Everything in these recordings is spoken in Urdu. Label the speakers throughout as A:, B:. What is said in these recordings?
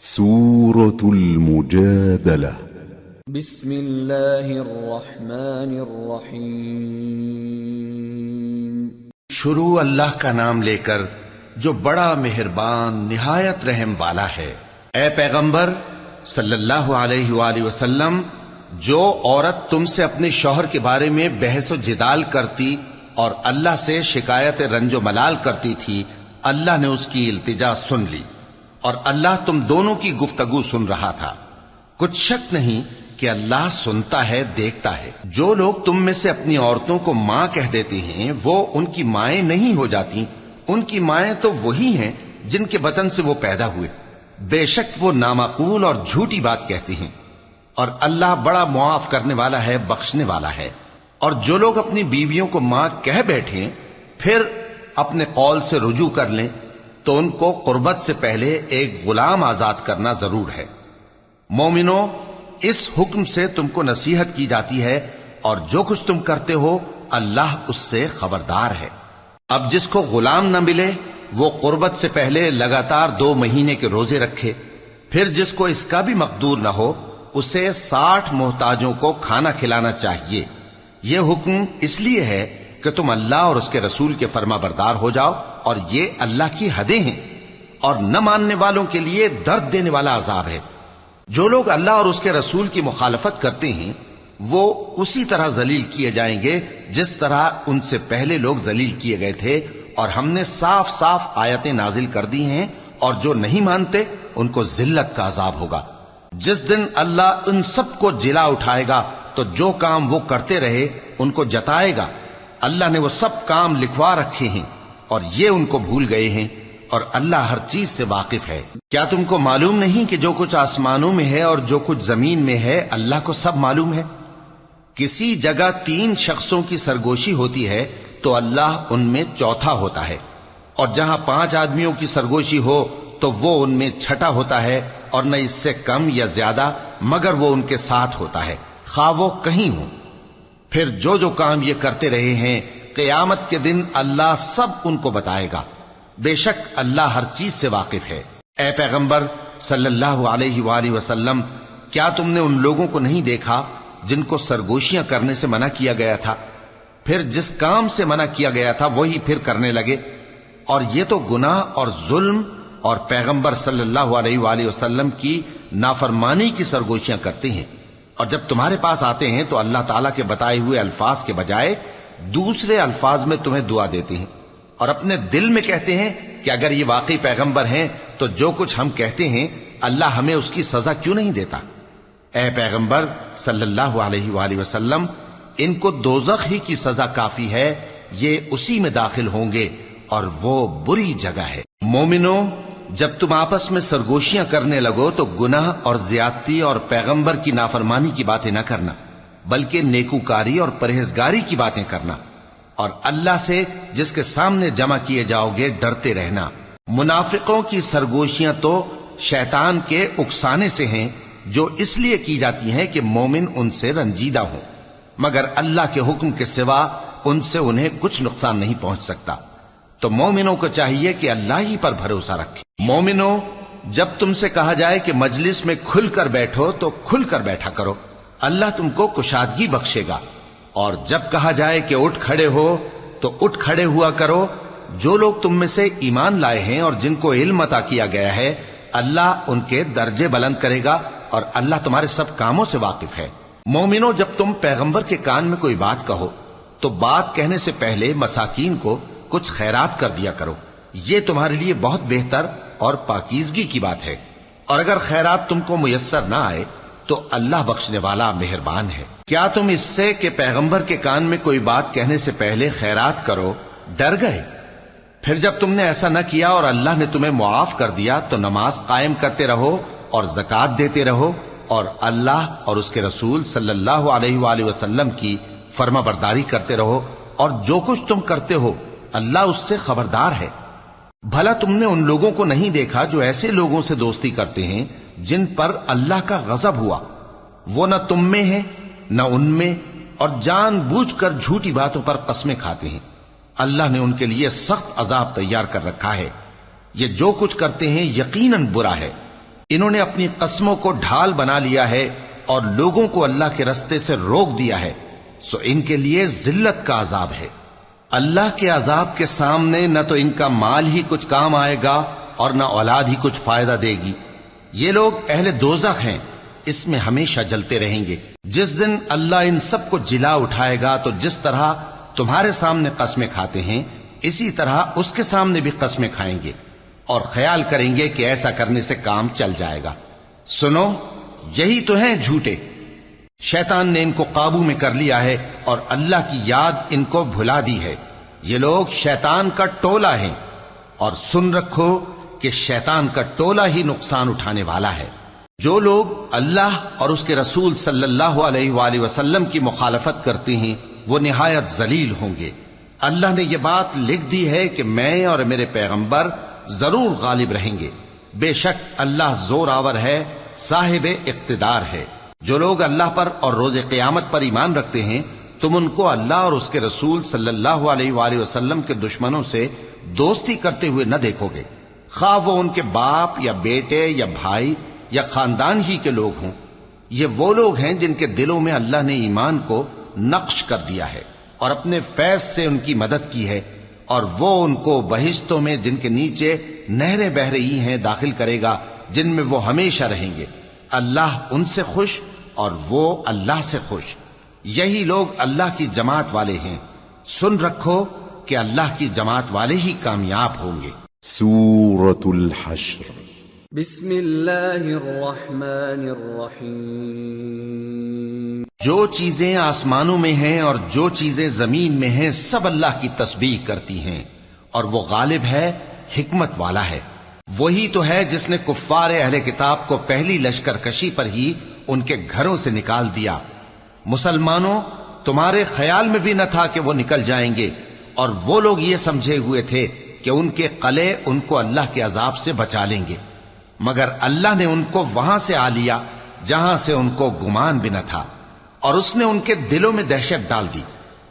A: سورة المجادلة
B: بسم اللہ الرحمن الرحیم
C: شروع اللہ کا نام لے کر جو بڑا مہربان نہایت رحم والا ہے۔ اے پیغمبر صلی اللہ علیہ وآلہ وسلم، جو عورت تم سے اپنے شوہر کے بارے میں بحث و جدال کرتی اور اللہ سے شکایت رنج و ملال کرتی تھی، اللہ نے اس کی التجا سن لی اور اللہ تم دونوں کی گفتگو سن رہا تھا۔ کچھ شک نہیں کہ اللہ سنتا ہے، دیکھتا ہے۔ جو لوگ تم میں سے اپنی عورتوں کو ماں کہہ دیتے ہیں وہ ان کی مائیں نہیں ہو جاتی، ان کی مائیں تو وہی ہیں جن کے بطن سے وہ پیدا ہوئے۔ بے شک وہ نامعقول اور جھوٹی بات کہتی ہیں، اور اللہ بڑا معاف کرنے والا ہے، بخشنے والا ہے۔ اور جو لوگ اپنی بیویوں کو ماں کہہ بیٹھیں پھر اپنے قول سے رجوع کر لیں تو ان کو قربت سے پہلے ایک غلام آزاد کرنا ضرور ہے۔ مومنو، اس حکم سے تم کو نصیحت کی جاتی ہے اور جو کچھ تم کرتے ہو اللہ اس سے خبردار ہے۔ اب جس کو غلام نہ ملے وہ قربت سے پہلے لگاتار 2 مہینے کے روزے رکھے، پھر جس کو اس کا بھی مقدور نہ ہو اسے 60 محتاجوں کو کھانا کھلانا چاہیے۔ یہ حکم اس لیے ہے کہ تم اللہ اور اس کے رسول کے فرما بردار ہو جاؤ، اور یہ اللہ کی حدیں ہیں، اور نہ ماننے والوں کے لیے درد دینے والا عذاب ہے۔ جو لوگ اللہ اور اس کے رسول کی مخالفت کرتے ہیں وہ اسی طرح ذلیل کیے جائیں گے جس طرح ان سے پہلے لوگ ذلیل کیے گئے تھے، اور ہم نے صاف صاف آیتیں نازل کر دی ہیں، اور جو نہیں مانتے ان کو ذلت کا عذاب ہوگا۔ جس دن اللہ ان سب کو جلا اٹھائے گا تو جو کام وہ کرتے رہے ان کو جتائے گا۔ اللہ نے وہ سب کام لکھوا رکھے ہیں اور یہ ان کو بھول گئے ہیں، اور اللہ ہر چیز سے واقف ہے۔ کیا تم کو معلوم نہیں کہ جو کچھ آسمانوں میں ہے اور جو کچھ زمین میں ہے اللہ کو سب معلوم ہے؟ کسی جگہ 3 شخصوں کی سرگوشی ہوتی ہے تو اللہ ان میں چوتھا ہوتا ہے، اور جہاں 5 آدمیوں کی سرگوشی ہو تو وہ ان میں چھٹا ہوتا ہے، اور نہ اس سے کم یا زیادہ مگر وہ ان کے ساتھ ہوتا ہے، خواہ وہ کہیں ہوں۔ پھر جو کام یہ کرتے رہے ہیں قیامت کے دن اللہ سب ان کو بتائے گا۔ بے شک اللہ ہر چیز سے واقف ہے۔ اے پیغمبر صلی اللہ علیہ وآلہ وسلم، کیا تم نے ان لوگوں کو نہیں دیکھا جن کو سرگوشیاں کرنے سے منع کیا گیا تھا، پھر جس کام سے منع کیا گیا تھا وہی پھر کرنے لگے؟ اور یہ تو گناہ اور ظلم اور پیغمبر صلی اللہ علیہ وآلہ وسلم کی نافرمانی کی سرگوشیاں کرتے ہیں، اور جب تمہارے پاس آتے ہیں تو اللہ تعالیٰ کے بتائے ہوئے الفاظ کے بجائے دوسرے الفاظ میں تمہیں دعا دیتے ہیں، اور اپنے دل میں کہتے ہیں کہ اگر یہ واقعی پیغمبر ہیں تو جو کچھ ہم کہتے ہیں اللہ ہمیں اس کی سزا کیوں نہیں دیتا؟ اے پیغمبر صلی اللہ علیہ وآلہ وسلم، ان کو دوزخ ہی کی سزا کافی ہے، یہ اسی میں داخل ہوں گے اور وہ بری جگہ ہے۔ مومنو، جب تم آپس میں سرگوشیاں کرنے لگو تو گناہ اور زیادتی اور پیغمبر کی نافرمانی کی باتیں نہ کرنا، بلکہ نیکوکاری اور پرہیزگاری کی باتیں کرنا، اور اللہ سے جس کے سامنے جمع کیے جاؤ گے ڈرتے رہنا۔ منافقوں کی سرگوشیاں تو شیطان کے اکسانے سے ہیں، جو اس لیے کی جاتی ہیں کہ مومن ان سے رنجیدہ ہوں، مگر اللہ کے حکم کے سوا ان سے انہیں کچھ نقصان نہیں پہنچ سکتا۔ تو مومنوں کو چاہیے کہ اللہ ہی پر بھروسہ رکھیں۔ مومنوں، جب تم سے کہا جائے کہ مجلس میں کھل کر بیٹھو تو کھل کر بیٹھا کرو، اللہ تم کو کشادگی بخشے گا، اور جب کہا جائے کہ اٹھ کھڑے ہو تو اٹھ کھڑے ہوا کرو۔ جو لوگ تم میں سے ایمان لائے ہیں اور جن کو علم عطا کیا گیا ہے اللہ ان کے درجے بلند کرے گا، اور اللہ تمہارے سب کاموں سے واقف ہے۔ مومنوں، جب تم پیغمبر کے کان میں کوئی بات کہو تو بات کہنے سے پہلے مساکین کو کچھ خیرات کر دیا کرو، یہ تمہارے لیے بہت بہتر اور پاکیزگی کی بات ہے، اور اگر خیرات تم کو میسر نہ آئے تو اللہ بخشنے والا مہربان ہے۔ کیا تم اس سے کہ پیغمبر کے کان میں کوئی بات کہنے سے پہلے خیرات کرو ڈر گئے؟ پھر جب تم نے ایسا نہ کیا اور اللہ نے تمہیں معاف کر دیا تو نماز قائم کرتے رہو اور زکوٰۃ دیتے رہو، اور اللہ اور اس کے رسول صلی اللہ علیہ وآلہ وسلم کی فرما برداری کرتے رہو، اور جو کچھ تم کرتے ہو اللہ اس سے خبردار ہے۔ بھلا تم نے ان لوگوں کو نہیں دیکھا جو ایسے لوگوں سے دوستی کرتے ہیں جن پر اللہ کا غضب ہوا؟ وہ نہ تم میں ہیں نہ ان میں، اور جان بوجھ کر جھوٹی باتوں پر قسمیں کھاتے ہیں۔ اللہ نے ان کے لیے سخت عذاب تیار کر رکھا ہے، یہ جو کچھ کرتے ہیں یقیناً برا ہے۔ انہوں نے اپنی قسموں کو ڈھال بنا لیا ہے اور لوگوں کو اللہ کے رستے سے روک دیا ہے، سو ان کے لیے ذلت کا عذاب ہے۔ اللہ کے عذاب کے سامنے نہ تو ان کا مال ہی کچھ کام آئے گا اور نہ اولاد ہی کچھ فائدہ دے گی۔ یہ لوگ اہل دوزخ ہیں، اس میں ہمیشہ جلتے رہیں گے۔ جس دن اللہ ان سب کو جلا اٹھائے گا تو جس طرح تمہارے سامنے قسمیں کھاتے ہیں اسی طرح اس کے سامنے بھی قسمیں کھائیں گے اور خیال کریں گے کہ ایسا کرنے سے کام چل جائے گا۔ سنو، یہی تو ہیں جھوٹے۔ شیطان نے ان کو قابو میں کر لیا ہے اور اللہ کی یاد ان کو بھلا دی ہے۔ یہ لوگ شیطان کا ٹولہ ہیں، اور سن رکھو کہ شیطان کا ٹولہ ہی نقصان اٹھانے والا ہے۔ جو لوگ اللہ اور اس کے رسول صلی اللہ علیہ وآلہ وسلم کی مخالفت کرتے ہیں وہ نہایت ذلیل ہوں گے۔ اللہ نے یہ بات لکھ دی ہے کہ میں اور میرے پیغمبر ضرور غالب رہیں گے۔ بے شک اللہ زور آور ہے، صاحب اقتدار ہے۔ جو لوگ اللہ پر اور روز قیامت پر ایمان رکھتے ہیں تم ان کو اللہ اور اس کے رسول صلی اللہ علیہ وآلہ وسلم کے دشمنوں سے دوستی کرتے ہوئے نہ دیکھو گے، خواہ وہ ان کے باپ یا بیٹے یا بھائی یا خاندان ہی کے لوگ ہوں۔ یہ وہ لوگ ہیں جن کے دلوں میں اللہ نے ایمان کو نقش کر دیا ہے اور اپنے فیض سے ان کی مدد کی ہے، اور وہ ان کو بہشتوں میں جن کے نیچے نہریں بہ رہی ہیں داخل کرے گا، جن میں وہ ہمیشہ رہیں گے۔ اللہ ان سے خوش اور وہ اللہ سے خوش۔ یہی لوگ اللہ کی جماعت والے ہیں۔ سن رکھو کہ اللہ کی جماعت والے ہی کامیاب ہوں گے۔
A: سورة الحشر۔
B: بسم اللہ الرحمن الرحیم۔
C: جو چیزیں آسمانوں میں ہیں اور جو چیزیں زمین میں ہیں سب اللہ کی تسبیح کرتی ہیں، اور وہ غالب ہے، حکمت والا ہے۔ وہی تو ہے جس نے کفار اہل کتاب کو پہلی لشکر کشی پر ہی ان کے گھروں سے نکال دیا۔ مسلمانوں، تمہارے خیال میں بھی نہ تھا کہ وہ نکل جائیں گے، اور وہ لوگ یہ سمجھے ہوئے تھے کہ ان کے قلعے ان کو اللہ کے عذاب سے بچا لیں گے، مگر اللہ نے ان کو وہاں سے آ لیا جہاں سے ان کو گمان بھی نہ تھا، اور اس نے ان کے دلوں میں دہشت ڈال دی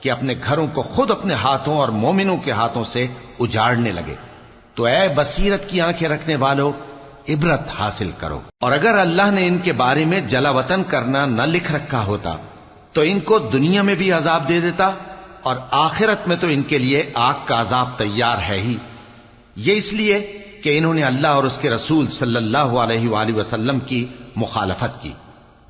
C: کہ اپنے گھروں کو خود اپنے ہاتھوں اور مومنوں کے ہاتھوں سے اجاڑنے لگے۔ تو اے بصیرت کی آنکھیں رکھنے والو، عبرت حاصل کرو۔ اور اگر اللہ نے ان کے بارے میں جلا وطن کرنا نہ لکھ رکھا ہوتا تو ان کو دنیا میں بھی عذاب دے دیتا، اور آخرت میں تو ان کے لیے آگ کا عذاب تیار ہے ہی۔ یہ اس لیے کہ انہوں نے اللہ اور اس کے رسول صلی اللہ علیہ وآلہ وسلم کی مخالفت کی،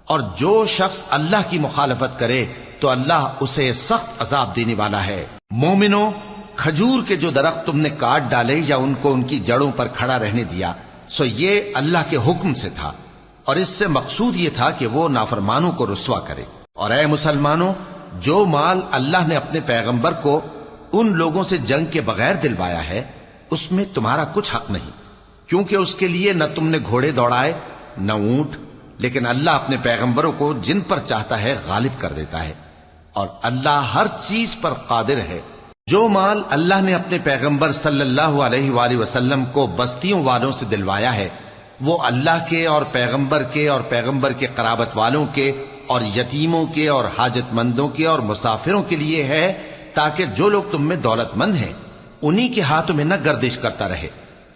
C: اور جو شخص اللہ کی مخالفت کرے تو اللہ اسے سخت عذاب دینے والا ہے۔ مومنوں، کھجور کے جو درخت تم نے کاٹ ڈالے یا ان کو ان کی جڑوں پر کھڑا رہنے دیا، سو یہ اللہ کے حکم سے تھا، اور اس سے مقصود یہ تھا کہ وہ نافرمانوں کو رسوا کرے۔ اور اے مسلمانوں، جو مال اللہ نے اپنے پیغمبر کو ان لوگوں سے جنگ کے بغیر دلوایا ہے اس میں تمہارا کچھ حق نہیں، کیونکہ اس کے لیے نہ تم نے گھوڑے دوڑائے نہ اونٹ، لیکن اللہ اپنے پیغمبروں کو جن پر چاہتا ہے غالب کر دیتا ہے، اور اللہ ہر چیز پر قادر ہے۔ جو مال اللہ نے اپنے پیغمبر صلی اللہ علیہ وآلہ وسلم کو بستیوں والوں سے دلوایا ہے وہ اللہ کے اور پیغمبر کے قرابت والوں کے اور یتیموں کے اور حاجت مندوں کے اور مسافروں کے لیے ہے، تاکہ جو لوگ تم میں دولت مند ہیں انہی کے ہاتھوں میں نہ گردش کرتا رہے،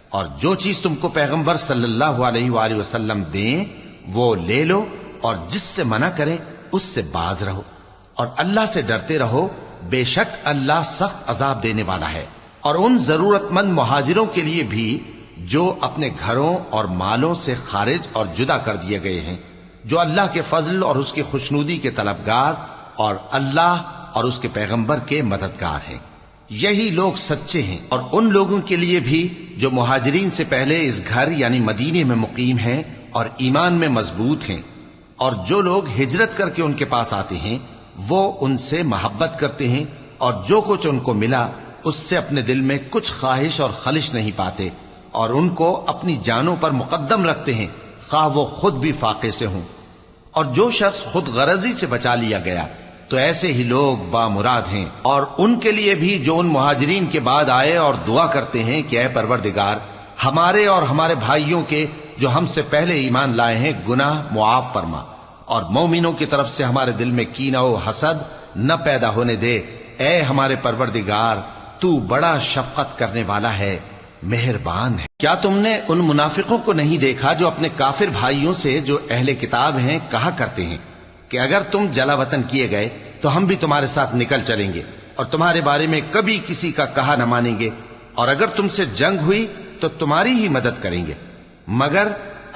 C: اور جو چیز تم کو پیغمبر صلی اللہ علیہ وآلہ وسلم دیں وہ لے لو، اور جس سے منع کریں اس سے باز رہو، اور اللہ سے ڈرتے رہو، بے شک اللہ سخت عذاب دینے والا ہے۔ اور ان ضرورت مند مہاجروں کے لیے بھی جو اپنے گھروں اور مالوں سے خارج اور جدا کر دیے گئے ہیں، جو اللہ کے فضل اور اس کی خوشنودی کے طلبگار اور اللہ اور اس کے پیغمبر کے مددگار ہیں، یہی لوگ سچے ہیں۔ اور ان لوگوں کے لیے بھی جو مہاجرین سے پہلے اس گھر یعنی مدینے میں مقیم ہیں اور ایمان میں مضبوط ہیں، اور جو لوگ ہجرت کر کے ان کے پاس آتے ہیں وہ ان سے محبت کرتے ہیں، اور جو کچھ ان کو ملا اس سے اپنے دل میں کچھ خواہش اور خلش نہیں پاتے، اور ان کو اپنی جانوں پر مقدم رکھتے ہیں خواہ وہ خود بھی فاقے سے ہوں۔ اور جو شخص خود غرضی سے بچا لیا گیا تو ایسے ہی لوگ بامراد ہیں۔ اور ان کے لیے بھی جو ان مہاجرین کے بعد آئے اور دعا کرتے ہیں کہ اے پروردگار ہمارے اور ہمارے بھائیوں کے جو ہم سے پہلے ایمان لائے ہیں گناہ معاف فرما، اور مومنوں کی طرف سے ہمارے دل میں کینہ و حسد نہ پیدا ہونے دے، اے ہمارے پروردگار تو بڑا شفقت کرنے والا ہے، مہربان ہے۔ کیا تم نے ان منافقوں کو نہیں دیکھا جو اپنے کافر بھائیوں سے جو اہل کتاب ہیں کہا کرتے ہیں کہ اگر تم جلا وطن کیے گئے تو ہم بھی تمہارے ساتھ نکل چلیں گے اور تمہارے بارے میں کبھی کسی کا کہا نہ مانیں گے، اور اگر تم سے جنگ ہوئی تو تمہاری ہی مدد کریں گے، مگر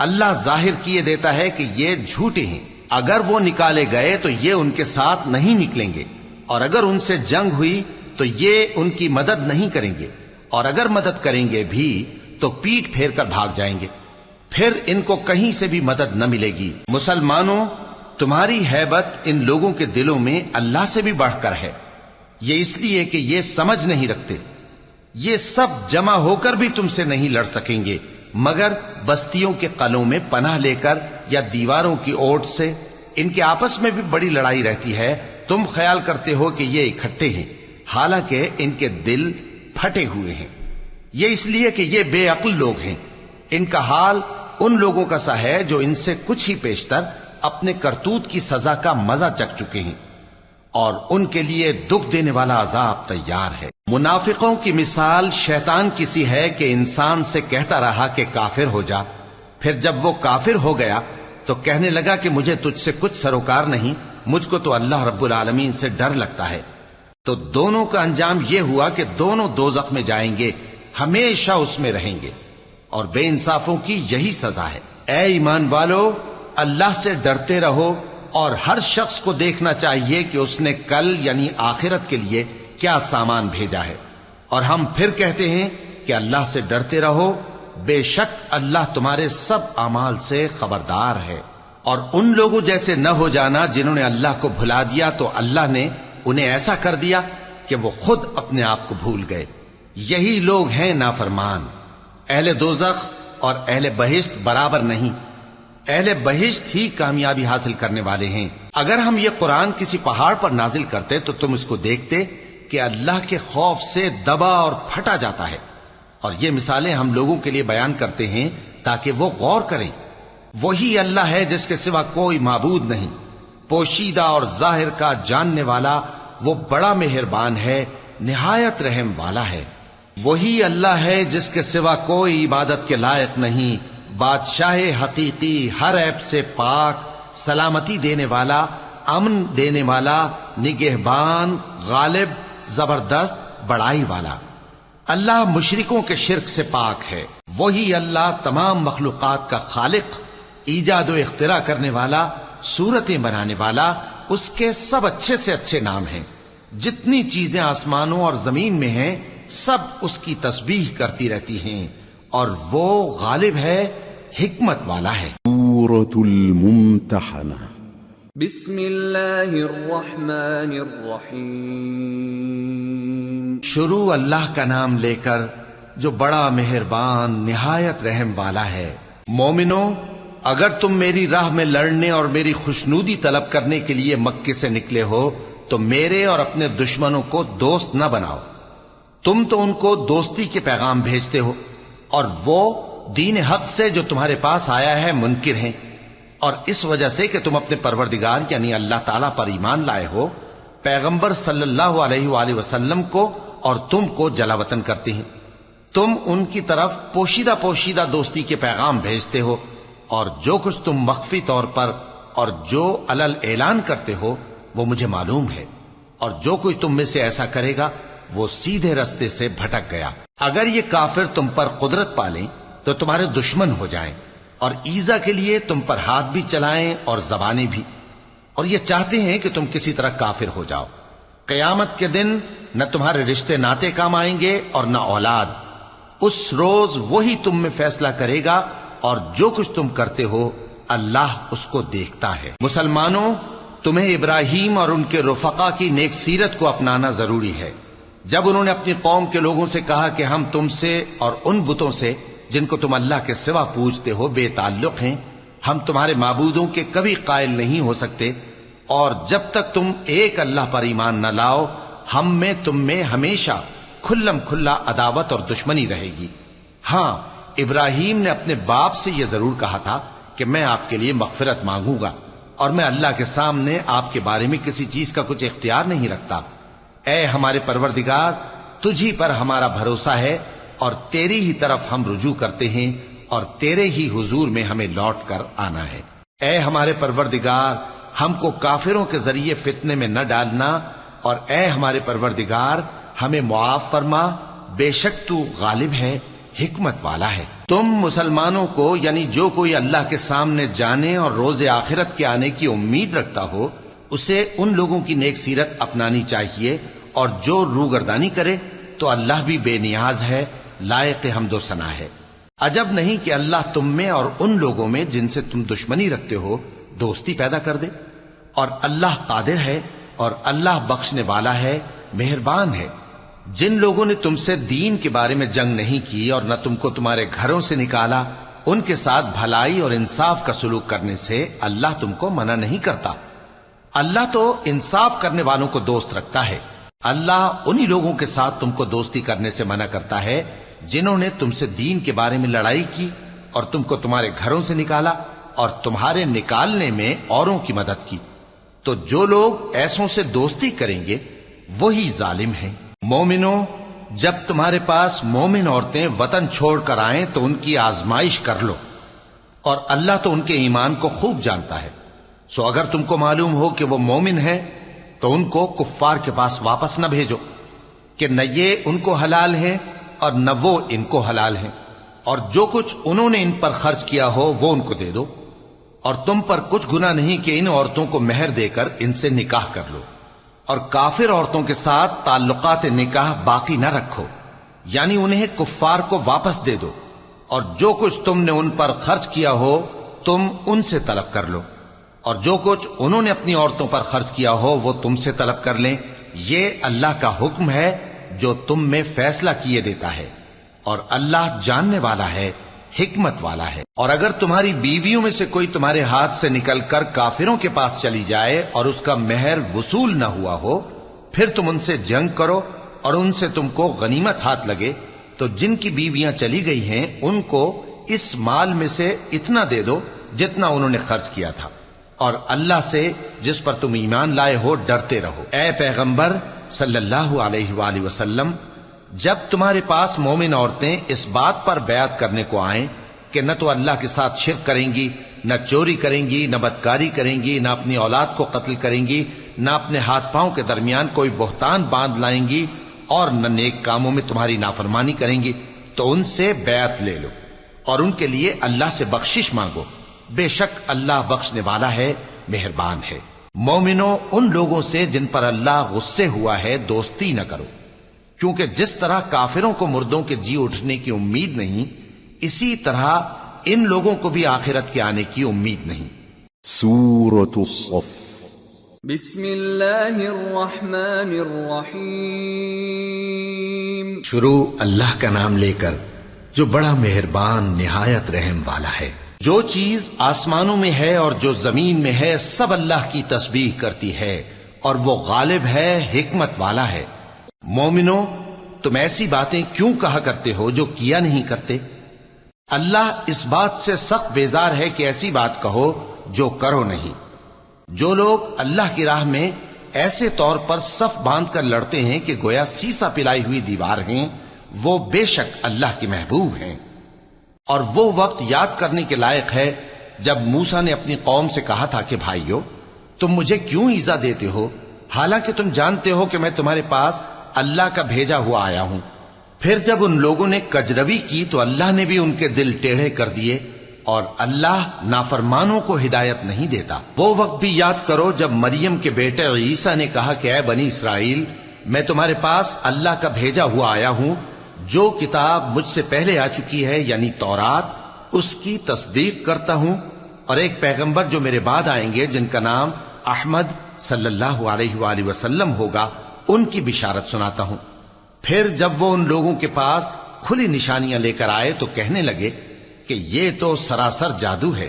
C: اللہ ظاہر کیے دیتا ہے کہ یہ جھوٹے ہیں۔ اگر وہ نکالے گئے تو یہ ان کے ساتھ نہیں نکلیں گے، اور اگر ان سے جنگ ہوئی تو یہ ان کی مدد نہیں کریں گے، اور اگر مدد کریں گے بھی تو پیٹ پھیر کر بھاگ جائیں گے، پھر ان کو کہیں سے بھی مدد نہ ملے گی۔ مسلمانوں، تمہاری ہیبت ان لوگوں کے دلوں میں اللہ سے بھی بڑھ کر ہے، یہ اس لیے کہ یہ سمجھ نہیں رکھتے۔ یہ سب جمع ہو کر بھی تم سے نہیں لڑ سکیں گے مگر بستیوں کے قلعوں میں پناہ لے کر یا دیواروں کی اوٹ سے۔ ان کے آپس میں بھی بڑی لڑائی رہتی ہے، تم خیال کرتے ہو کہ یہ اکٹھے ہیں، حالانکہ ان کے دل پھٹے ہوئے ہیں۔ یہ اس لیے کہ یہ بے عقل لوگ ہیں۔ ان کا حال ان لوگوں کا سا ہے جو ان سے کچھ ہی پیشتر اپنے کرتوت کی سزا کا مزہ چکھ چکے ہیں، اور ان کے لیے دکھ دینے والا عذاب تیار ہے۔ منافقوں کی مثال شیطان کی سی ہے کہ انسان سے کہتا رہا کہ کافر ہو جا، پھر جب وہ کافر ہو گیا تو کہنے لگا کہ مجھے تجھ سے کچھ سروکار نہیں، مجھ کو تو اللہ رب العالمین سے ڈر لگتا ہے۔ تو دونوں کا انجام یہ ہوا کہ دونوں دوزخ میں جائیں گے، ہمیشہ اس میں رہیں گے، اور بے انصافوں کی یہی سزا ہے۔ اے ایمان والو، اللہ سے ڈرتے رہو، اور ہر شخص کو دیکھنا چاہیے کہ اس نے کل یعنی آخرت کے لیے کیا سامان بھیجا ہے، اور ہم پھر کہتے ہیں کہ اللہ سے ڈرتے رہو، بے شک اللہ تمہارے سب اعمال سے خبردار ہے۔ اور ان لوگوں جیسے نہ ہو جانا جنہوں نے اللہ کو بھلا دیا تو اللہ نے انہیں ایسا کر دیا کہ وہ خود اپنے آپ کو بھول گئے۔ یہی لوگ ہیں نافرمان۔ اہل دوزخ اور اہل بہشت برابر نہیں، اہل بہشت ہی کامیابی حاصل کرنے والے ہیں۔ اگر ہم یہ قرآن کسی پہاڑ پر نازل کرتے تو تم اس کو دیکھتے کہ اللہ کے خوف سے دبا اور پھٹا جاتا ہے، اور یہ مثالیں ہم لوگوں کے لیے بیان کرتے ہیں تاکہ وہ غور کریں۔ وہی اللہ ہے جس کے سوا کوئی معبود نہیں، پوشیدہ اور ظاہر کا جاننے والا، وہ بڑا مہربان ہے، نہایت رحم والا ہے۔ وہی اللہ ہے جس کے سوا کوئی عبادت کے لائق نہیں، بادشاہ حقیقی، ہر عیب سے پاک، سلامتی دینے والا، امن دینے والا، نگہبان، غالب، زبردست، بڑائی والا۔ اللہ مشرکوں کے شرک سے پاک ہے۔ وہی اللہ تمام مخلوقات کا خالق، ایجاد و اختراع کرنے والا، صورتیں بنانے والا، اس کے سب اچھے سے اچھے نام ہیں۔ جتنی چیزیں آسمانوں اور زمین میں ہیں سب اس کی تسبیح کرتی رہتی ہیں، اور وہ غالب ہے، حکمت والا ہے۔
A: سورة الممتحنة
B: بسم اللہ الرحمن الرحیم۔
C: شروع اللہ کا نام لے کر جو بڑا مہربان نہایت رحم والا ہے۔ مومنو، اگر تم میری راہ میں لڑنے اور میری خوشنودی طلب کرنے کے لیے مکے سے نکلے ہو تو میرے اور اپنے دشمنوں کو دوست نہ بناؤ۔ تم تو ان کو دوستی کے پیغام بھیجتے ہو، اور وہ دین حق سے جو تمہارے پاس آیا ہے منکر ہیں، اور اس وجہ سے کہ تم اپنے پروردگار یعنی اللہ تعالیٰ پر ایمان لائے ہو، پیغمبر صلی اللہ علیہ وآلہ وسلم کو اور تم کو جلا وطن کرتے ہیں۔ تم ان کی طرف پوشیدہ پوشیدہ دوستی کے پیغام بھیجتے ہو، اور جو کچھ تم مخفی طور پر اور جو علل اعلان کرتے ہو وہ مجھے معلوم ہے، اور جو کوئی تم میں سے ایسا کرے گا وہ سیدھے رستے سے بھٹک گیا۔ اگر یہ کافر تم پر قدرت پالیں تو تمہارے دشمن ہو جائیں، اور ایذا کے لیے تم پر ہاتھ بھی چلائیں اور زبانیں بھی، اور یہ چاہتے ہیں کہ تم کسی طرح کافر ہو جاؤ۔ قیامت کے دن نہ تمہارے رشتے ناتے کام آئیں گے اور نہ اولاد۔ اس روز وہی تم میں فیصلہ کرے گا، اور جو کچھ تم کرتے ہو اللہ اس کو دیکھتا ہے۔ مسلمانوں، تمہیں ابراہیم اور ان کے رفقا کی نیک سیرت کو اپنانا ضروری ہے۔ جب انہوں نے اپنی قوم کے لوگوں سے کہا کہ ہم تم سے اور ان بتوں سے جن کو تم اللہ کے سوا پوجتے ہو بے تعلق ہیں، ہم تمہارے معبودوں کے کبھی قائل نہیں ہو سکتے، اور جب تک تم ایک اللہ پر ایمان نہ لاؤ ہم میں تم میں ہمیشہ کھلم کھلا عداوت اور دشمنی رہے گی۔ ہاں، ابراہیم نے اپنے باپ سے یہ ضرور کہا تھا کہ میں آپ کے لیے مغفرت مانگوں گا، اور میں اللہ کے سامنے آپ کے بارے میں کسی چیز کا کچھ اختیار نہیں رکھتا۔ اے ہمارے پروردگار، تجھی پر ہمارا بھروسہ ہے، اور تیری ہی طرف ہم رجوع کرتے ہیں اور تیرے ہی حضور میں ہمیں لوٹ کر آنا ہے۔ اے ہمارے پروردگار، ہم کو کافروں کے ذریعے فتنے میں نہ ڈالنا، اور اے ہمارے پروردگار ہمیں معاف فرما، بے شک تو غالب ہے، حکمت والا ہے۔ تم مسلمانوں کو، یعنی جو کوئی اللہ کے سامنے جانے اور روز آخرت کے آنے کی امید رکھتا ہو، اسے ان لوگوں کی نیک سیرت اپنانی چاہیے، اور جو روگردانی کرے تو اللہ بھی بے نیاز ہے، لائق حمد و ثنا ہے۔ عجب نہیں کہ اللہ تم میں اور ان لوگوں میں جن سے تم دشمنی رکھتے ہو دوستی پیدا کر دے، اور اللہ قادر ہے اور اللہ بخشنے والا ہے، مہربان ہے۔ جن لوگوں نے تم سے دین کے بارے میں جنگ نہیں کی اور نہ تم کو تمہارے گھروں سے نکالا، ان کے ساتھ بھلائی اور انصاف کا سلوک کرنے سے اللہ تم کو منع نہیں کرتا۔ اللہ تو انصاف کرنے والوں کو دوست رکھتا ہے۔ اللہ انہی لوگوں کے ساتھ تم کو دوستی کرنے سے منع کرتا ہے جنہوں نے تم سے دین کے بارے میں لڑائی کی اور تم کو تمہارے گھروں سے نکالا اور تمہارے نکالنے میں اوروں کی مدد کی۔ تو جو لوگ ایسوں سے دوستی کریں گے وہی ظالم ہیں۔ مومنوں، جب تمہارے پاس مومن عورتیں وطن چھوڑ کر آئیں تو ان کی آزمائش کر لو، اور اللہ تو ان کے ایمان کو خوب جانتا ہے۔ سو اگر تم کو معلوم ہو کہ وہ مومن ہیں تو ان کو کفار کے پاس واپس نہ بھیجو، کہ نہ یہ ان کو حلال ہیں اور نہ وہ ان کو حلال ہیں، اور جو کچھ انہوں نے ان پر خرچ کیا ہو وہ ان کو دے دو، اور تم پر کچھ گناہ نہیں کہ ان عورتوں کو مہر دے کر ان سے نکاح کر لو، اور کافر عورتوں کے ساتھ تعلقات نکاح باقی نہ رکھو، یعنی انہیں کفار کو واپس دے دو، اور جو کچھ تم نے ان پر خرچ کیا ہو تم ان سے طلب کر لو، اور جو کچھ انہوں نے اپنی عورتوں پر خرچ کیا ہو وہ تم سے طلب کر لیں۔ یہ اللہ کا حکم ہے جو تم میں فیصلہ کیے دیتا ہے، اور اللہ جاننے والا ہے، حکمت والا ہے۔ اور اگر تمہاری بیویوں میں سے کوئی تمہارے ہاتھ سے نکل کر کافروں کے پاس چلی جائے اور اس کا مہر وصول نہ ہوا ہو، پھر تم ان سے جنگ کرو اور ان سے تم کو غنیمت ہاتھ لگے، تو جن کی بیویاں چلی گئی ہیں ان کو اس مال میں سے اتنا دے دو جتنا انہوں نے خرچ کیا تھا، اور اللہ سے جس پر تم ایمان لائے ہو ڈرتے رہو۔ اے پیغمبر صلی اللہ علیہ وآلہ وسلم، جب تمہارے پاس مومن عورتیں اس بات پر بیعت کرنے کو آئیں کہ نہ تو اللہ کے ساتھ شرک کریں گی، نہ چوری کریں گی، نہ بدکاری کریں گی، نہ اپنی اولاد کو قتل کریں گی، نہ اپنے ہاتھ پاؤں کے درمیان کوئی بہتان باندھ لائیں گی، اور نہ نیک کاموں میں تمہاری نافرمانی کریں گی، تو ان سے بیعت لے لو اور ان کے لیے اللہ سے بخشش مانگو، بے شک اللہ بخشنے والا ہے، مہربان ہے۔ مومنوں، ان لوگوں سے جن پر اللہ غصے ہوا ہے دوستی نہ کرو، کیونکہ جس طرح کافروں کو مردوں کے جی اٹھنے کی امید نہیں، اسی طرح ان لوگوں کو بھی آخرت کے آنے کی امید نہیں۔
A: سورة الصف۔
B: بسم اللہ الرحمن الرحیم۔
C: شروع اللہ کا نام لے کر جو بڑا مہربان نہایت رحم والا ہے۔ جو چیز آسمانوں میں ہے اور جو زمین میں ہے سب اللہ کی تسبیح کرتی ہے، اور وہ غالب ہے، حکمت والا ہے۔ مومنوں، تم ایسی باتیں کیوں کہا کرتے ہو جو کیا نہیں کرتے؟ اللہ اس بات سے سخت بیزار ہے کہ ایسی بات کہو جو کرو نہیں۔ جو لوگ اللہ کی راہ میں ایسے طور پر صف باندھ کر لڑتے ہیں کہ گویا سیسا پلائی ہوئی دیوار ہیں، وہ بے شک اللہ کے محبوب ہیں۔ اور وہ وقت یاد کرنے کے لائق ہے جب موسیٰ نے اپنی قوم سے کہا تھا کہ بھائیو، تم مجھے کیوں ایذا دیتے ہو، حالانکہ تم جانتے ہو کہ میں تمہارے پاس اللہ کا بھیجا ہوا آیا ہوں۔ پھر جب ان لوگوں نے کجروی کی تو اللہ نے بھی ان کے دل ٹیڑھے کر دیے، اور اللہ نافرمانوں کو ہدایت نہیں دیتا۔ وہ وقت بھی یاد کرو جب مریم کے بیٹے عیسیٰ نے کہا کہ اے بنی اسرائیل، میں تمہارے پاس اللہ کا بھیجا ہوا آیا ہوں، جو کتاب مجھ سے پہلے آ چکی ہے یعنی تورات، اس کی تصدیق کرتا ہوں، اور ایک پیغمبر جو میرے بعد آئیں گے جن کا نام احمد صلی اللہ علیہ وآلہ وسلم ہوگا، ان کی بشارت سناتا ہوں۔ پھر جب وہ ان لوگوں کے پاس کھلی نشانیاں لے کر آئے تو کہنے لگے کہ یہ تو سراسر جادو ہے،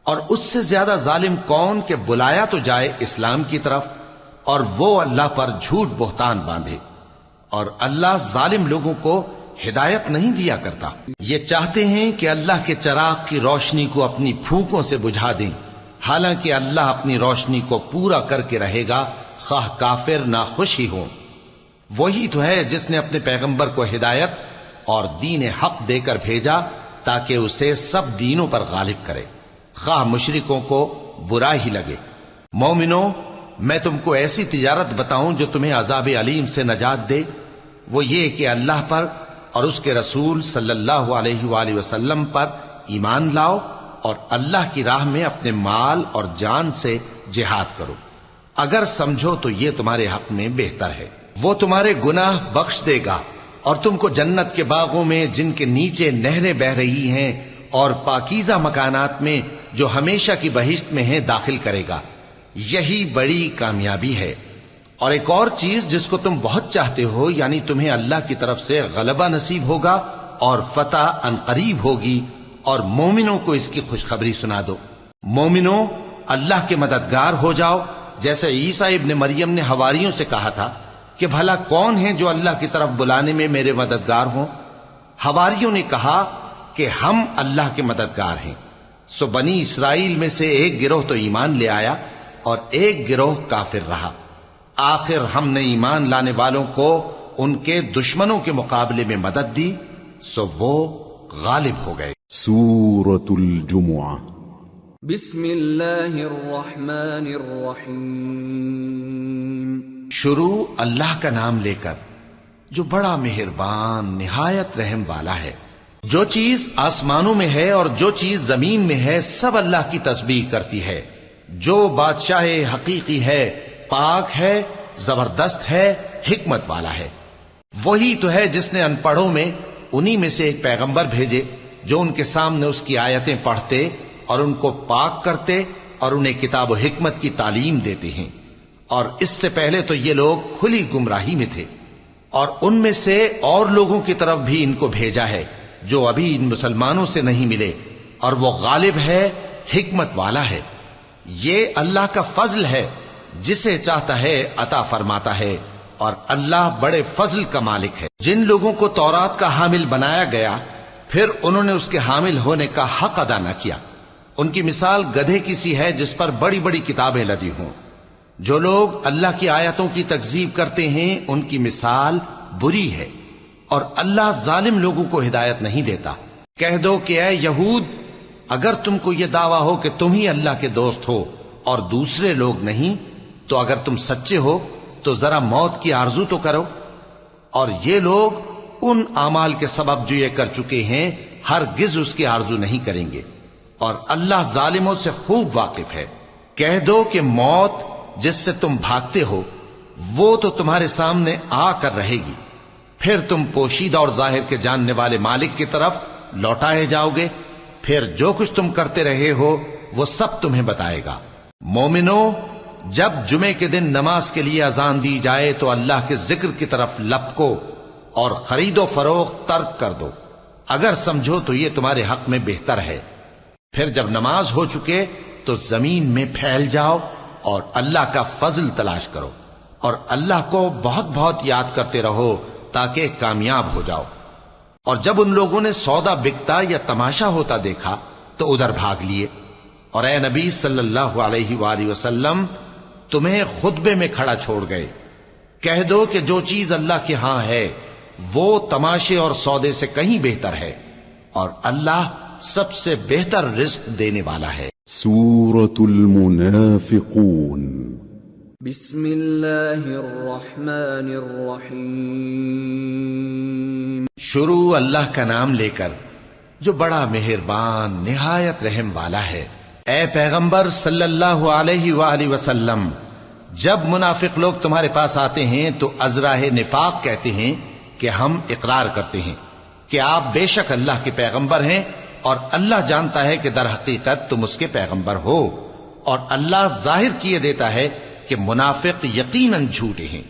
C: اور اس سے زیادہ ظالم کون کہ بلایا تو جائے اسلام کی طرف اور وہ اللہ پر جھوٹ بہتان باندھے، اور اللہ ظالم لوگوں کو ہدایت نہیں دیا کرتا۔ یہ چاہتے ہیں کہ اللہ کے چراغ کی روشنی کو اپنی پھونکوں سے بجھا دیں، حالانکہ اللہ اپنی روشنی کو پورا کر کے رہے گا، خواہ کافر ناخوش ہی ہوں۔ وہی تو ہے جس نے اپنے پیغمبر کو ہدایت اور دین حق دے کر بھیجا تاکہ اسے سب دینوں پر غالب کرے، خواہ مشرکوں کو برا ہی لگے۔ مومنو، میں تم کو ایسی تجارت بتاؤں جو تمہیں عذاب علیم سے نجات دے؟ وہ یہ کہ اللہ پر اور اس کے رسول صلی اللہ علیہ وآلہ وسلم پر ایمان لاؤ اور اللہ کی راہ میں اپنے مال اور جان سے جہاد کرو۔ اگر سمجھو تو یہ تمہارے حق میں بہتر ہے۔ وہ تمہارے گناہ بخش دے گا اور تم کو جنت کے باغوں میں جن کے نیچے نہریں بہ رہی ہیں اور پاکیزہ مکانات میں جو ہمیشہ کی بہشت میں ہیں داخل کرے گا۔ یہی بڑی کامیابی ہے۔ اور ایک اور چیز جس کو تم بہت چاہتے ہو، یعنی تمہیں اللہ کی طرف سے غلبہ نصیب ہوگا اور فتح عنقریب ہوگی، اور مومنوں کو اس کی خوشخبری سنا دو۔ مومنوں، اللہ کے مددگار ہو جاؤ، جیسے عیسیٰ ابن مریم نے حواریوں سے کہا تھا کہ بھلا کون ہیں جو اللہ کی طرف بلانے میں میرے مددگار ہوں؟ حواریوں نے کہا کہ ہم اللہ کے مددگار ہیں۔ سو بنی اسرائیل میں سے ایک گروہ تو ایمان لے آیا اور ایک گروہ کافر رہا۔ آخر ہم نے ایمان لانے والوں کو ان کے دشمنوں کے مقابلے میں مدد دی، سو وہ غالب ہو گئے۔
A: سورة الجمعہ۔
B: بسم اللہ الرحمن الرحیم۔
C: شروع اللہ کا نام لے کر جو بڑا مہربان نہایت رحم والا ہے۔ جو چیز آسمانوں میں ہے اور جو چیز زمین میں ہے سب اللہ کی تسبیح کرتی ہے۔ جو بادشاہ حقیقی ہے، پاک ہے، زبردست ہے، حکمت والا ہے۔ وہی تو ہے جس نے ان پڑھوں میں انہی میں سے ایک پیغمبر بھیجے جو ان کے سامنے اس کی آیتیں پڑھتے اور ان کو پاک کرتے اور انہیں کتاب و حکمت کی تعلیم دیتے ہیں۔ اور اس سے پہلے تو یہ لوگ کھلی گمراہی میں تھے، اور ان میں سے اور لوگوں کی طرف بھی ان کو بھیجا ہے جو ابھی ان مسلمانوں سے نہیں ملے، اور وہ غالب ہے، حکمت والا ہے۔ یہ اللہ کا فضل ہے، جسے چاہتا ہے عطا فرماتا ہے، اور اللہ بڑے فضل کا مالک ہے۔ جن لوگوں کو تورات کا حامل بنایا گیا پھر انہوں نے اس کے حامل ہونے کا حق ادا نہ کیا، ان کی مثال گدھے کی سی ہے جس پر بڑی بڑی کتابیں لدی ہوں۔ جو لوگ اللہ کی آیتوں کی تکذیب کرتے ہیں ان کی مثال بری ہے، اور اللہ ظالم لوگوں کو ہدایت نہیں دیتا۔ کہہ دو کہ اے یہود، اگر تم کو یہ دعویٰ ہو کہ تم ہی اللہ کے دوست ہو اور دوسرے لوگ نہیں، تو اگر تم سچے ہو تو ذرا موت کی آرزو تو کرو۔ اور یہ لوگ ان اعمال کے سبب جو یہ کر چکے ہیں ہرگز اس کی آرزو نہیں کریں گے، اور اللہ ظالموں سے خوب واقف ہے۔ کہہ دو کہ موت جس سے تم بھاگتے ہو وہ تو تمہارے سامنے آ کر رہے گی، پھر تم پوشیدہ اور ظاہر کے جاننے والے مالک کی طرف لوٹائے جاؤ گے، پھر جو کچھ تم کرتے رہے ہو وہ سب تمہیں بتائے گا۔ مومنو، جب جمعے کے دن نماز کے لیے اذان دی جائے تو اللہ کے ذکر کی طرف لپکو اور خرید و فروخت ترک کر دو، اگر سمجھو تو یہ تمہارے حق میں بہتر ہے۔ پھر جب نماز ہو چکے تو زمین میں پھیل جاؤ اور اللہ کا فضل تلاش کرو، اور اللہ کو بہت بہت یاد کرتے رہو تاکہ کامیاب ہو جاؤ۔ اور جب ان لوگوں نے سودا بکتا یا تماشا ہوتا دیکھا تو ادھر بھاگ لیے، اور اے نبی صلی اللہ علیہ وآلہ وسلم تمہیں خطبے میں کھڑا چھوڑ گئے۔ کہہ دو کہ جو چیز اللہ کے ہاں ہے وہ تماشے اور سودے سے کہیں بہتر ہے، اور اللہ سب سے بہتر رزق دینے والا ہے۔
A: سورة المنافقون۔
B: بسم اللہ الرحمن الرحیم۔
C: شروع اللہ کا نام لے کر جو بڑا مہربان نہایت رحم والا ہے۔ اے پیغمبر صلی اللہ علیہ وآلہ وسلم، جب منافق لوگ تمہارے پاس آتے ہیں تو ازراہ نفاق کہتے ہیں کہ ہم اقرار کرتے ہیں کہ آپ بے شک اللہ کے پیغمبر ہیں، اور اللہ جانتا ہے کہ در حقیقت تم اس کے پیغمبر ہو، اور اللہ ظاہر کیے دیتا ہے کہ منافق یقیناً جھوٹے ہیں۔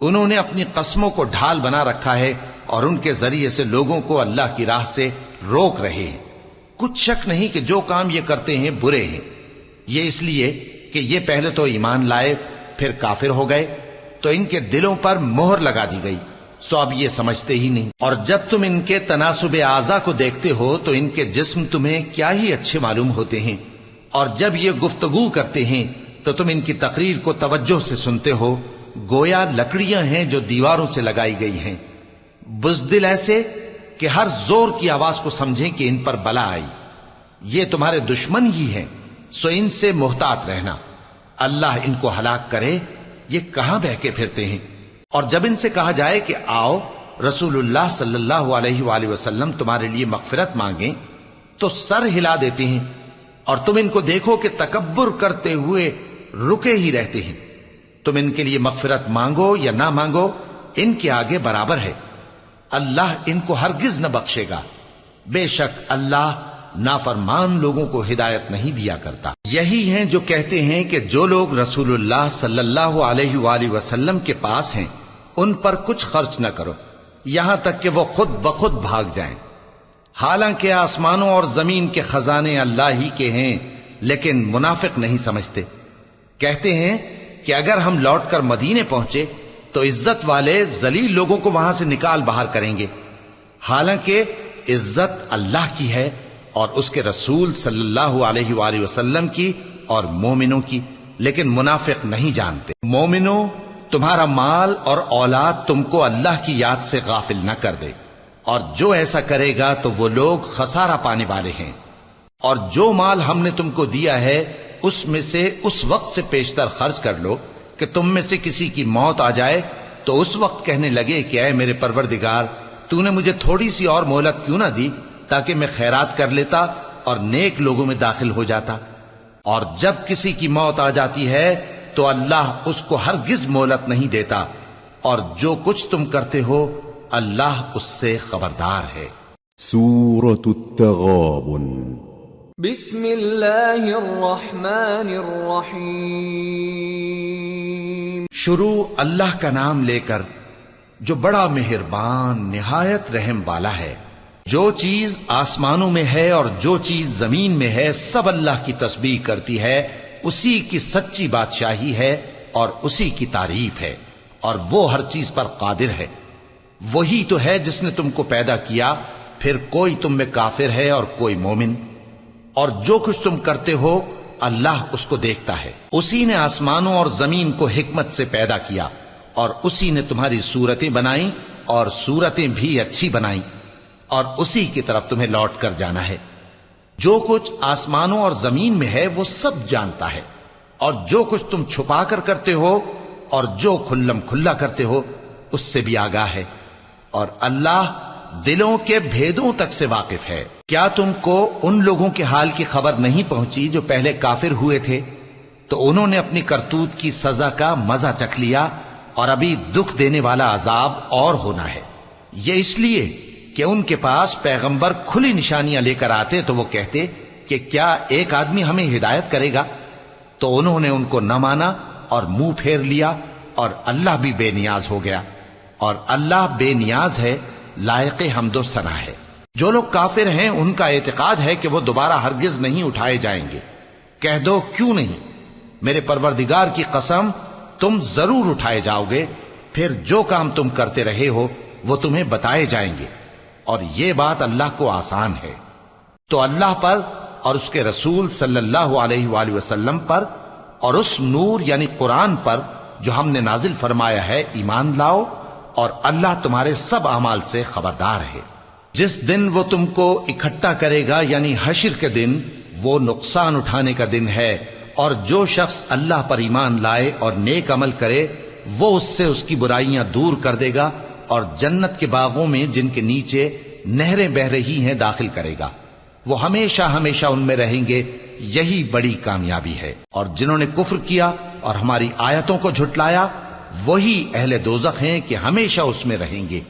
C: انہوں نے اپنی قسموں کو ڈھال بنا رکھا ہے اور ان کے ذریعے سے لوگوں کو اللہ کی راہ سے روک رہے ہیں۔ کچھ شک نہیں کہ جو کام یہ کرتے ہیں برے ہیں۔ یہ اس لیے کہ یہ پہلے تو ایمان لائے پھر کافر ہو گئے، تو ان کے دلوں پر مہر لگا دی گئی، سو اب یہ سمجھتے ہی نہیں۔ اور جب تم ان کے تناسب اعضاء کو دیکھتے ہو تو ان کے جسم تمہیں کیا ہی اچھے معلوم ہوتے ہیں، اور جب یہ گفتگو کرتے ہیں تو تم ان کی تقریر کو توجہ سے سنتے ہو، گویا لکڑیاں ہیں جو دیواروں سے لگائی گئی ہیں۔ بزدل ایسے کہ ہر زور کی آواز کو سمجھیں کہ ان پر بلا آئی. یہ تمہارے دشمن ہی ہیں، سو ان سے محتاط رہنا. اللہ ان کو ہلاک کرے، یہ کہاں بہکے پھرتے ہیں. اور جب ان سے کہا جائے کہ آؤ رسول اللہ صلی اللہ علیہ وآلہ وسلم تمہارے لیے مغفرت مانگیں، تو سر ہلا دیتے ہیں. اور تم ان کو دیکھو کہ تکبر کرتے ہوئے رکے ہی رہتے ہیں. تم ان کے لیے مغفرت مانگو یا نہ مانگو، ان کے آگے برابر ہے. اللہ ان کو ہرگز نہ بخشے گا. بے شک اللہ نافرمان لوگوں کو ہدایت نہیں دیا کرتا. یہی ہیں جو کہتے ہیں کہ جو لوگ رسول اللہ صلی اللہ علیہ وآلہ وسلم کے پاس ہیں ان پر کچھ خرچ نہ کرو یہاں تک کہ وہ خود بخود بھاگ جائیں. حالانکہ آسمانوں اور زمین کے خزانے اللہ ہی کے ہیں، لیکن منافق نہیں سمجھتے. کہتے ہیں کہ اگر ہم لوٹ کر مدینے پہنچے تو عزت والے ذلیل لوگوں کو وہاں سے نکال باہر کریں گے. حالانکہ عزت اللہ کی ہے اور اس کے رسول صلی اللہ علیہ وآلہ وسلم کی اور مومنوں کی، لیکن منافق نہیں جانتے. مومنوں، تمہارا مال اور اولاد تم کو اللہ کی یاد سے غافل نہ کر دے، اور جو ایسا کرے گا تو وہ لوگ خسارہ پانے والے ہیں. اور جو مال ہم نے تم کو دیا ہے اس میں سے اس وقت سے پیشتر خرچ کر لو کہ تم میں سے کسی کی موت آ جائے تو اس وقت کہنے لگے کہ اے میرے پروردگار، تو نے مجھے تھوڑی سی اور مہلت کیوں نہ دی تاکہ میں خیرات کر لیتا اور نیک لوگوں میں داخل ہو جاتا. اور جب کسی کی موت آ جاتی ہے تو اللہ اس کو ہرگز مہلت نہیں دیتا، اور جو کچھ تم کرتے ہو اللہ اس سے خبردار ہے.
A: سورة التغابن.
B: بسم اللہ الرحمن الرحیم.
C: شروع اللہ کا نام لے کر جو بڑا مہربان نہایت رحم والا ہے. جو چیز آسمانوں میں ہے اور جو چیز زمین میں ہے سب اللہ کی تسبیح کرتی ہے. اسی کی سچی بادشاہی ہے اور اسی کی تعریف ہے، اور وہ ہر چیز پر قادر ہے. وہی تو ہے جس نے تم کو پیدا کیا، پھر کوئی تم میں کافر ہے اور کوئی مومن. اور جو کچھ تم کرتے ہو اللہ اس کو دیکھتا ہے. اسی نے آسمانوں اور زمین کو حکمت سے پیدا کیا، اور اسی نے تمہاری صورتیں بنائیں اور صورتیں بھی اچھی بنائیں، اور اسی کی طرف تمہیں لوٹ کر جانا ہے. جو کچھ آسمانوں اور زمین میں ہے وہ سب جانتا ہے، اور جو کچھ تم چھپا کر کرتے ہو اور جو کھلم کھلا کرتے ہو اس سے بھی آگاہ ہے. اور اللہ دلوں کے بھیدوں تک سے واقف ہے. کیا تم کو ان لوگوں کے حال کی خبر نہیں پہنچی جو پہلے کافر ہوئے تھے؟ تو انہوں نے اپنی کرتوت کی سزا کا مزہ چکھ لیا، اور ابھی دکھ دینے والا عذاب اور ہونا ہے. یہ اس لیے کہ ان کے پاس پیغمبر کھلی نشانیاں لے کر آتے تو وہ کہتے کہ کیا ایک آدمی ہمیں ہدایت کرے گا؟ تو انہوں نے ان کو نہ مانا اور منہ پھیر لیا، اور اللہ بھی بے نیاز ہو گیا. اور اللہ بے نیاز ہے، لائق حمد و ثنا ہے. جو لوگ کافر ہیں ان کا اعتقاد ہے کہ وہ دوبارہ ہرگز نہیں اٹھائے جائیں گے. کہہ دو کیوں نہیں؟ میرے پروردگار کی قسم تم ضرور اٹھائے جاؤ گے، پھر جو کام تم کرتے رہے ہو وہ تمہیں بتائے جائیں گے، اور یہ بات اللہ کو آسان ہے. تو اللہ پر اور اس کے رسول صلی اللہ علیہ وآلہ وسلم پر اور اس نور یعنی قرآن پر جو ہم نے نازل فرمایا ہے ایمان لاؤ، اور اللہ تمہارے سب اعمال سے خبردار ہے. جس دن وہ تم کو اکٹھا کرے گا یعنی حشر کے دن، وہ نقصان اٹھانے کا دن ہے. اور جو شخص اللہ پر ایمان لائے اور نیک عمل کرے وہ اس سے اس کی برائیاں دور کر دے گا، اور جنت کے باغوں میں جن کے نیچے نہریں بہ رہی ہیں داخل کرے گا. وہ ہمیشہ ہمیشہ ان میں رہیں گے. یہی بڑی کامیابی ہے. اور جنہوں نے کفر کیا اور ہماری آیتوں کو جھٹلایا وہی اہل دوزخ ہیں کہ ہمیشہ اس میں رہیں گے،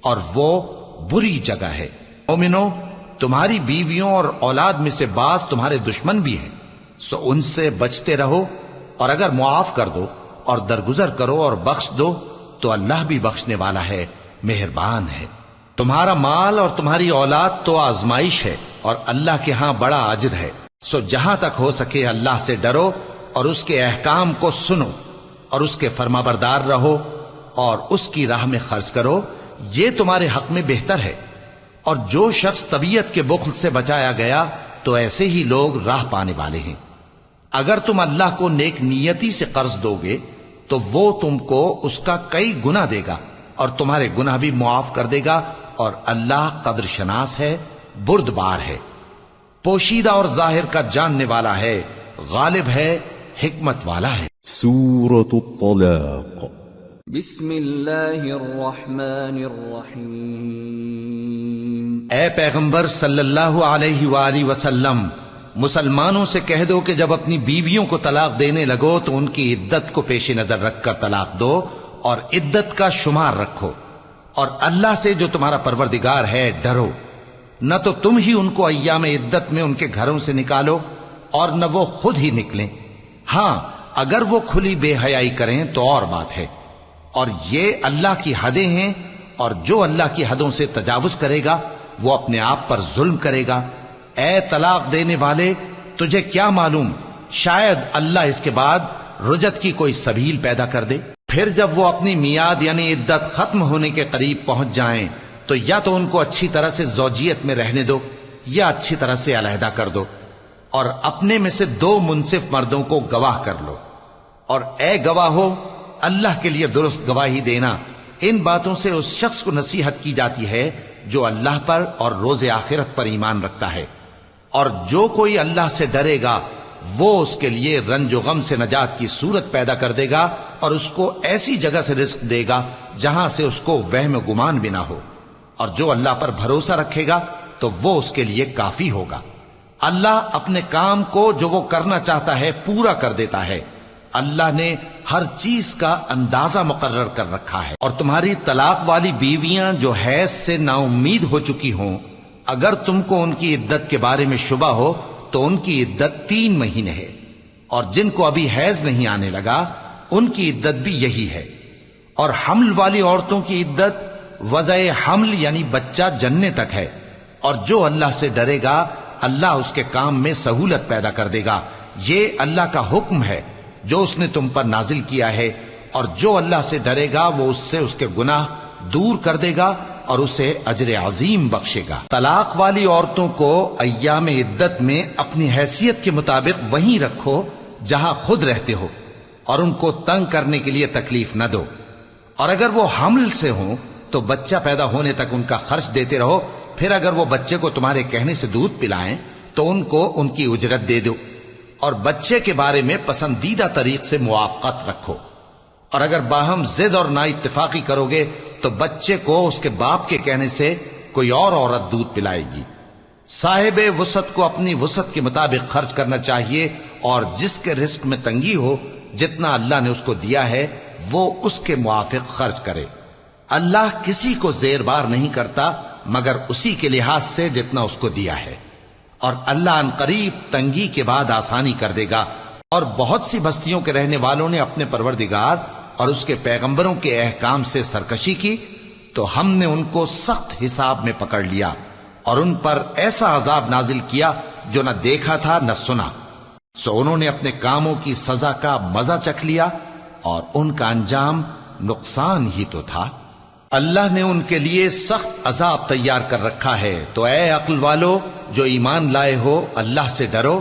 C: اور وہ بری جگہ ہے. مومنو، تمہاری بیویوں اور اولاد میں سے بعض تمہارے دشمن بھی ہیں، سو ان سے بچتے رہو. اور اگر معاف کر دو اور درگزر کرو اور بخش دو تو اللہ بھی بخشنے والا ہے، مہربان ہے. تمہارا مال اور تمہاری اولاد تو آزمائش ہے، اور اللہ کے ہاں بڑا اجر ہے. سو جہاں تک ہو سکے اللہ سے ڈرو اور اس کے احکام کو سنو اور اس کے فرمانبردار رہو اور اس کی راہ میں خرچ کرو، یہ تمہارے حق میں بہتر ہے. اور جو شخص طبیعت کے بخل سے بچایا گیا تو ایسے ہی لوگ راہ پانے والے ہیں. اگر تم اللہ کو نیک نیتی سے قرض دو گے تو وہ تم کو اس کا کئی گنا دے گا اور تمہارے گناہ بھی معاف کر دے گا، اور اللہ قدر شناس ہے، بردبار ہے، پوشیدہ اور ظاہر کا جاننے والا ہے، غالب ہے، حکمت والا ہے۔
A: سورة الطلاق
B: بسم اللہ الرحمن الرحیم۔
C: اے پیغمبر صلی اللہ علیہ وآلہ وسلم، مسلمانوں سے کہہ دو کہ جب اپنی بیویوں کو طلاق دینے لگو تو ان کی عدت کو پیش نظر رکھ کر طلاق دو اور عدت کا شمار رکھو، اور اللہ سے جو تمہارا پروردگار ہے ڈرو۔ نہ تو تم ہی ان کو ایام عدت میں ان کے گھروں سے نکالو اور نہ وہ خود ہی نکلیں، ہاں اگر وہ کھلی بے حیائی کریں تو اور بات ہے، اور یہ اللہ کی حدیں ہیں، اور جو اللہ کی حدوں سے تجاوز کرے گا وہ اپنے آپ پر ظلم کرے گا۔ اے طلاق دینے والے، تجھے کیا معلوم، شاید اللہ اس کے بعد رجعت کی کوئی سبیل پیدا کر دے۔ پھر جب وہ اپنی میعاد یعنی عدت ختم ہونے کے قریب پہنچ جائیں تو یا تو ان کو اچھی طرح سے زوجیت میں رہنے دو یا اچھی طرح سے علیحدہ کر دو، اور اپنے میں سے 2 منصف مردوں کو گواہ کر لو، اور اے گواہو، اللہ کے لیے درست گواہی دینا۔ ان باتوں سے اس شخص کو نصیحت کی جاتی ہے جو اللہ پر اور روز آخرت پر ایمان رکھتا ہے، اور جو کوئی اللہ سے ڈرے گا وہ اس کے لیے رنج و غم سے نجات کی صورت پیدا کر دے گا، اور اس کو ایسی جگہ سے رزق دے گا جہاں سے اس کو وہم و گمان بھی نہ ہو، اور جو اللہ پر بھروسہ رکھے گا تو وہ اس کے لیے کافی ہوگا۔ اللہ اپنے کام کو جو وہ کرنا چاہتا ہے پورا کر دیتا ہے۔ اللہ نے ہر چیز کا اندازہ مقرر کر رکھا ہے۔ اور تمہاری طلاق والی بیویاں جو حیض سے نا امید ہو چکی ہوں، اگر تم کو ان کی عدت کے بارے میں شبہ ہو تو ان کی عدت 3 مہینے ہے، اور جن کو ابھی حیض نہیں آنے لگا ان کی عدت بھی یہی ہے۔ اور حمل والی عورتوں کی عدت وضع حمل یعنی بچہ جننے تک ہے، اور جو اللہ سے ڈرے گا اللہ اس کے کام میں سہولت پیدا کر دے گا۔ یہ اللہ کا حکم ہے جو اس نے تم پر نازل کیا ہے، اور جو اللہ سے ڈرے گا وہ اس سے اس کے گناہ دور کر دے گا اور اسے اجر عظیم بخشے گا۔ طلاق والی عورتوں کو ایام عدت میں اپنی حیثیت کے مطابق وہیں رکھو جہاں خود رہتے ہو، اور ان کو تنگ کرنے کے لیے تکلیف نہ دو، اور اگر وہ حمل سے ہوں تو بچہ پیدا ہونے تک ان کا خرچ دیتے رہو، پھر اگر وہ بچے کو تمہارے کہنے سے دودھ پلائیں تو ان کو ان کی اجرت دے دو، اور بچے کے بارے میں پسندیدہ طریق سے موافقت رکھو، اور اگر باہم ضد اور نا اتفاقی کرو گے تو بچے کو اس کے باپ کے کہنے سے کوئی اور عورت دودھ پلائے گی۔ صاحب وسعت کو اپنی وسعت کے مطابق خرچ کرنا چاہیے، اور جس کے رزق میں تنگی ہو جتنا اللہ نے اس کو دیا ہے وہ اس کے موافق خرچ کرے۔ اللہ کسی کو زیر بار نہیں کرتا مگر اسی کے لحاظ سے جتنا اس کو دیا ہے، اور اللہ ان قریب تنگی کے بعد آسانی کر دے گا۔ اور بہت سی بستیوں کے رہنے والوں نے اپنے پروردگار اور اس کے پیغمبروں کے احکام سے سرکشی کی تو ہم نے ان کو سخت حساب میں پکڑ لیا، اور ان پر ایسا عذاب نازل کیا جو نہ دیکھا تھا نہ سنا، سو انہوں نے اپنے کاموں کی سزا کا مزہ چکھ لیا، اور ان کا انجام نقصان ہی تو تھا۔ اللہ نے ان کے لیے سخت عذاب تیار کر رکھا ہے، تو اے عقل والو جو ایمان لائے ہو اللہ سے ڈرو۔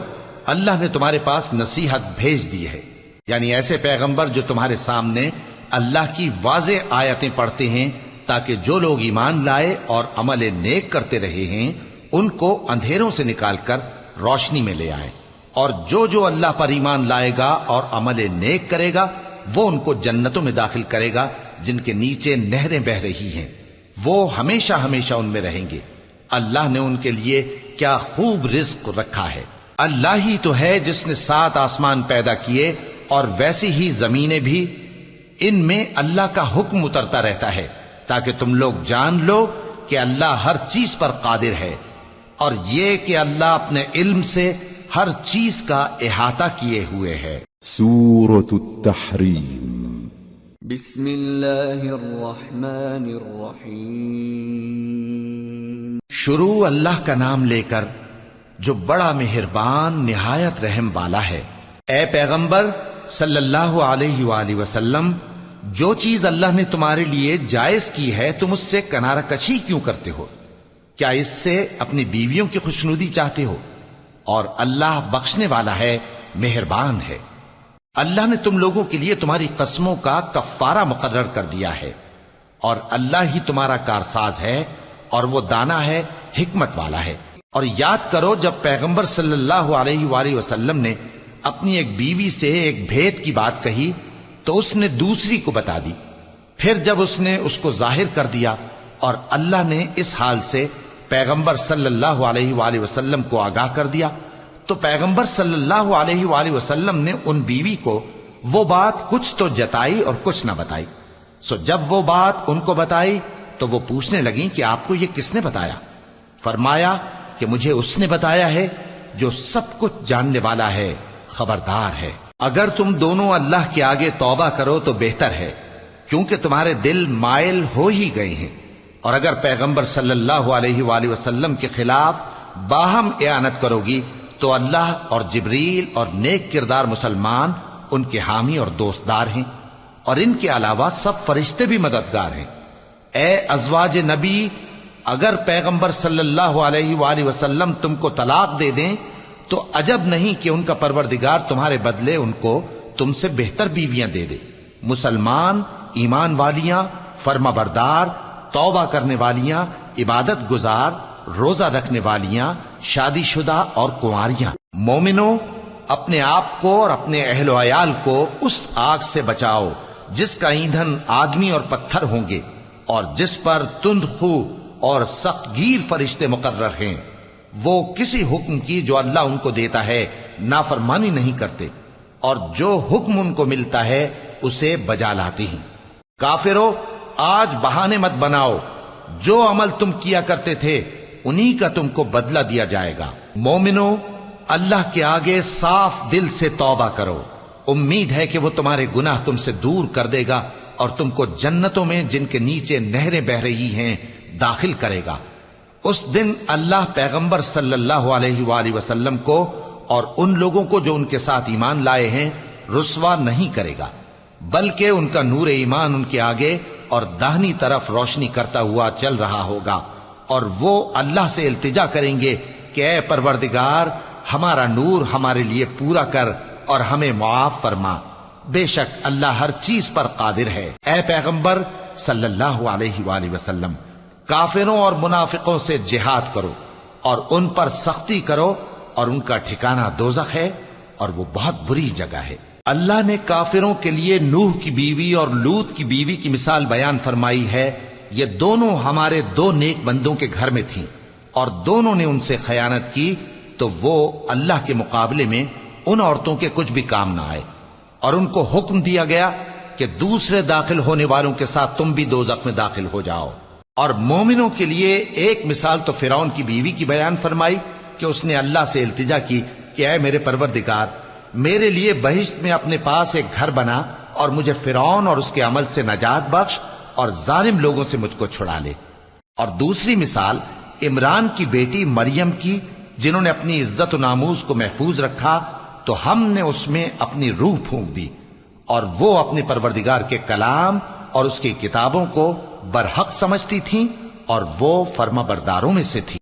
C: اللہ نے تمہارے پاس نصیحت بھیج دی ہے، یعنی ایسے پیغمبر جو تمہارے سامنے اللہ کی واضح آیتیں پڑھتے ہیں تاکہ جو لوگ ایمان لائے اور عمل نیک کرتے رہے ہیں ان کو اندھیروں سے نکال کر روشنی میں لے آئیں، اور جو اللہ پر ایمان لائے گا اور عمل نیک کرے گا وہ ان کو جنتوں میں داخل کرے گا جن کے نیچے نہریں بہ رہی ہیں، وہ ہمیشہ ہمیشہ ان میں رہیں گے۔ اللہ نے ان کے لیے کیا خوب رزق رکھا ہے۔ اللہ ہی تو ہے جس نے 7 آسمان پیدا کیے اور ویسی ہی زمینیں بھی، ان میں اللہ کا حکم اترتا رہتا ہے تاکہ تم لوگ جان لو کہ اللہ ہر چیز پر قادر ہے، اور یہ کہ اللہ اپنے علم سے ہر چیز کا احاطہ کیے ہوئے ہے۔
A: سورة التحریم
B: بسم اللہ الرحمن الرحیم۔
C: شروع اللہ کا نام لے کر جو بڑا مہربان نہایت رحم والا ہے۔ اے پیغمبر صلی اللہ علیہ وآلہ وسلم، جو چیز اللہ نے تمہارے لیے جائز کی ہے تم اس سے کنارہ کشی کیوں کرتے ہو؟ کیا اس سے اپنی بیویوں کی خوشنودی چاہتے ہو؟ اور اللہ بخشنے والا ہے، مہربان ہے۔ اللہ نے تم لوگوں کے لیے تمہاری قسموں کا کفارہ مقرر کر دیا ہے، اور اللہ ہی تمہارا کارساز ہے، اور وہ دانا ہے، حکمت والا ہے۔ اور یاد کرو جب پیغمبر صلی اللہ علیہ وآلہ وسلم نے اپنی ایک بیوی سے ایک بھید کی بات کہی تو اس نے دوسری کو بتا دی، پھر جب اس نے اس کو ظاہر کر دیا اور اللہ نے اس حال سے پیغمبر صلی اللہ علیہ وآلہ وسلم کو آگاہ کر دیا تو پیغمبر صلی اللہ علیہ وآلہ وسلم نے ان بیوی کو وہ بات کچھ تو جتائی اور کچھ نہ بتائی۔ سو جب وہ بات ان کو بتائی تو وہ پوچھنے لگیں کہ آپ کو یہ کس نے بتایا؟ فرمایا کہ مجھے اس نے بتایا ہے جو سب کچھ جاننے والا ہے، خبردار ہے۔ اگر تم دونوں اللہ کے آگے توبہ کرو تو بہتر ہے، کیونکہ تمہارے دل مائل ہو ہی گئے ہیں، اور اگر پیغمبر صلی اللہ علیہ وآلہ وسلم کے خلاف باہم اعانت کرو گی تو اللہ اور جبریل اور نیک کردار مسلمان ان کے حامی اور دوستدار ہیں، اور ان کے علاوہ سب فرشتے بھی مددگار ہیں۔ اے ازواج نبی، اگر پیغمبر صلی اللہ علیہ وآلہ وسلم تم کو طلاق دے دیں تو عجب نہیں کہ ان کا پروردگار تمہارے بدلے ان کو تم سے بہتر بیویاں دے دے، مسلمان، ایمان والیاں، فرما بردار، توبہ کرنے والیاں، عبادت گزار، روزہ رکھنے والیاں، شادی شدہ اور کنواریاں۔ مومنوں، اپنے آپ کو اور اپنے اہل و عیال کو اس آگ سے بچاؤ جس کا ایندھن آدمی اور پتھر ہوں گے، اور جس پر تند خو اور سخت گیر فرشتے مقرر ہیں۔ وہ کسی حکم کی جو اللہ ان کو دیتا ہے نافرمانی نہیں کرتے، اور جو حکم ان کو ملتا ہے اسے بجا لاتے ہیں۔ کافرو، آج بہانے مت بناؤ، جو عمل تم کیا کرتے تھے انہی کا تم کو بدلہ دیا جائے گا۔ مومنو، اللہ کے آگے صاف دل سے توبہ کرو، امید ہے کہ وہ تمہارے گناہ تم سے دور کر دے گا اور تم کو جنتوں میں جن کے نیچے نہریں بہ رہی ہیں داخل کرے گا۔ اس دن اللہ پیغمبر صلی اللہ علیہ وآلہ وسلم کو اور ان لوگوں کو جو ان کے ساتھ ایمان لائے ہیں رسوا نہیں کرے گا، بلکہ ان کا نور ایمان ان کے آگے اور داہنی طرف روشنی کرتا ہوا چل رہا ہوگا، اور وہ اللہ سے التجا کریں گے کہ اے پروردگار، ہمارا نور ہمارے لیے پورا کر اور ہمیں معاف فرما، بے شک اللہ ہر چیز پر قادر ہے۔ اے پیغمبر صلی اللہ علیہ وآلہ وسلم، کافروں اور منافقوں سے جہاد کرو اور ان پر سختی کرو، اور ان کا ٹھکانہ دوزخ ہے اور وہ بہت بری جگہ ہے۔ اللہ نے کافروں کے لیے نوح کی بیوی اور لوط کی بیوی کی مثال بیان فرمائی ہے۔ یہ دونوں ہمارے دو نیک بندوں کے گھر میں تھیں، اور دونوں نے ان سے خیانت کی تو وہ اللہ کے مقابلے میں ان عورتوں کے کچھ بھی کام نہ آئے، اور ان کو حکم دیا گیا کہ دوسرے داخل ہونے والوں کے ساتھ تم بھی دوزخ میں داخل ہو جاؤ۔ اور مومنوں کے لیے ایک مثال تو فرعون کی بیوی کی بیان فرمائی کہ اس نے اللہ سے التجا کی کہ اے میرے پروردگار، میرے لیے بہشت میں اپنے پاس ایک گھر بنا اور مجھے فرعون اور اس کے عمل سے نجات بخش اور ظالم لوگوں سے مجھ کو چھڑا لے۔ اور دوسری مثال عمران کی بیٹی مریم کی، جنہوں نے اپنی عزت و ناموس کو محفوظ رکھا تو ہم نے اس میں اپنی روح پھونک دی، اور وہ اپنے پروردگار کے کلام اور اس کی کتابوں کو برحق سمجھتی تھیں، اور وہ فرما برداروں میں سے تھی۔